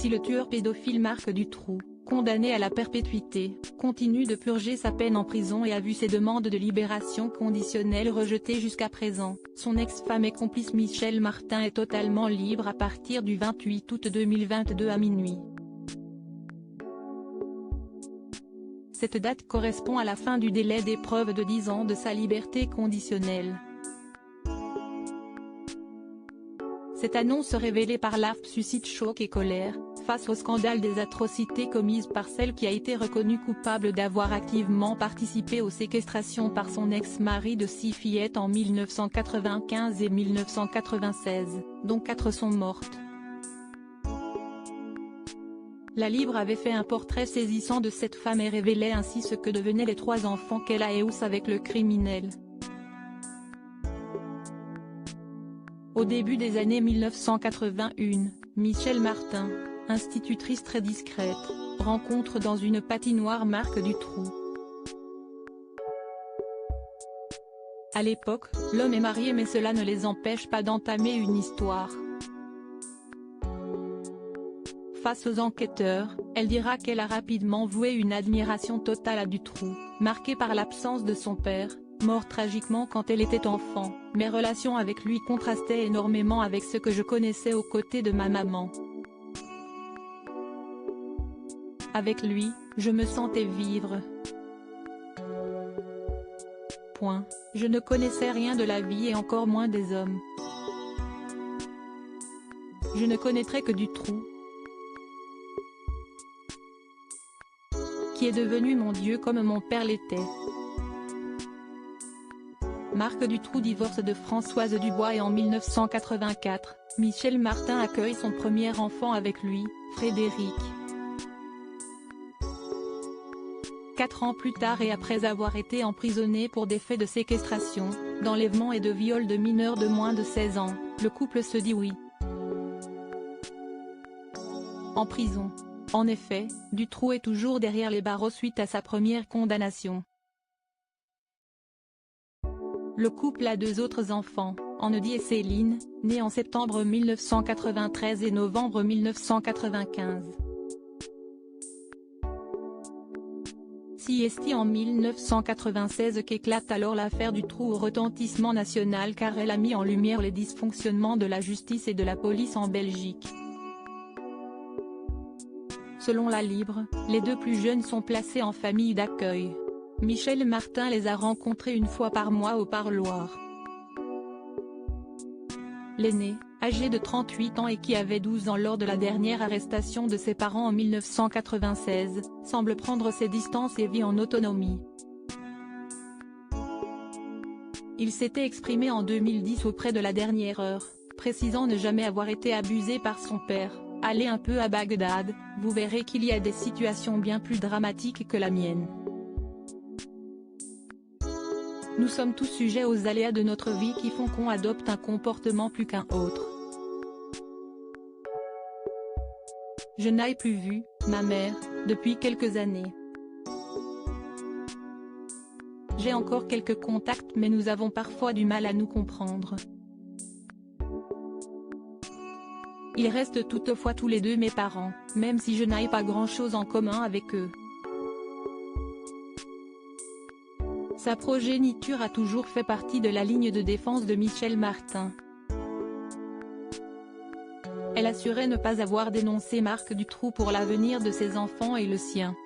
Si le tueur pédophile Marc Dutroux, condamné à la perpétuité, continue de purger sa peine en prison et a vu ses demandes de libération conditionnelle rejetées jusqu'à présent, son ex-femme et complice Michel Martin est totalement libre à partir du 28 août 2022 à minuit. Cette date correspond à la fin du délai d'épreuve de 10 ans de sa liberté conditionnelle. Cette annonce révélée par l'AFP suscite choc et colère, face au scandale des atrocités commises par celle qui a été reconnue coupable d'avoir activement participé aux séquestrations par son ex-mari de 6 fillettes en 1995 et 1996, dont 4 sont mortes. La Libre avait fait un portrait saisissant de cette femme et révélait ainsi ce que devenaient les 3 enfants qu'elle a et avec le criminel. Au début des années 1981, Michel Martin, institutrice très discrète, rencontre dans une patinoire Marc Dutroux. À l'époque, l'homme est marié mais cela ne les empêche pas d'entamer une histoire. Face aux enquêteurs, elle dira qu'elle a rapidement voué une admiration totale à Dutroux, marquée par l'absence de son père, mort tragiquement quand elle était enfant. Mes relations avec lui contrastaient énormément avec ce que je connaissais aux côtés de ma maman. Avec lui, je me sentais vivre. Point. Je ne connaissais rien de la vie et encore moins des hommes. Je ne connaîtrais que Dutroux, qui est devenu mon Dieu comme mon père l'était. Marc Dutroux divorce de Françoise Dubois et en 1984, Michel Martin accueille son premier enfant avec lui, Frédéric. 4 ans plus tard et après avoir été emprisonné pour des faits de séquestration, d'enlèvement et de viol de mineurs de moins de 16 ans, le couple se dit oui. En prison. En effet, Dutroux est toujours derrière les barreaux suite à sa première condamnation. Le couple a 2 autres enfants, Anedy et Céline, nés en septembre 1993 et novembre 1995. C'est en 1996 qu'éclate alors l'affaire Dutroux au retentissement national car elle a mis en lumière les dysfonctionnements de la justice et de la police en Belgique. Selon la Libre, les 2 plus jeunes sont placés en famille d'accueil. Michel Martin les a rencontrés 1 fois par mois au parloir. L'aîné, âgé de 38 ans et qui avait 12 ans lors de la dernière arrestation de ses parents en 1996, semble prendre ses distances et vit en autonomie. Il s'était exprimé en 2010 auprès de La Dernière Heure, précisant ne jamais avoir été abusé par son père. Allez un peu à Bagdad, vous verrez qu'il y a des situations bien plus dramatiques que la mienne. Nous sommes tous sujets aux aléas de notre vie qui font qu'on adopte un comportement plus qu'un autre. Je n'ai plus vu ma mère depuis quelques années. J'ai encore quelques contacts mais nous avons parfois du mal à nous comprendre. Ils restent toutefois tous les 2 mes parents, même si je n'ai pas grand-chose en commun avec eux. Sa progéniture a toujours fait partie de la ligne de défense de Michel Martin. Elle assurait ne pas avoir dénoncé Marc Dutroux pour l'avenir de ses enfants et le sien.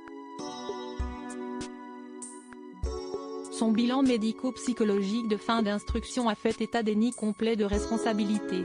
Son bilan médico-psychologique de fin d'instruction a fait état déni complet de responsabilité.